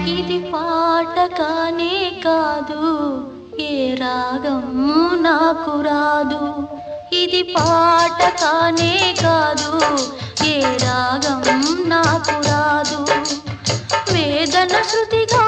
ఇది పాట కానే కాదు, ఏ రాగం నాకు రాదు. ఇది పాట కానే కాదు, ఏ రాగం నాకు రాదు. వేదన శృతిగా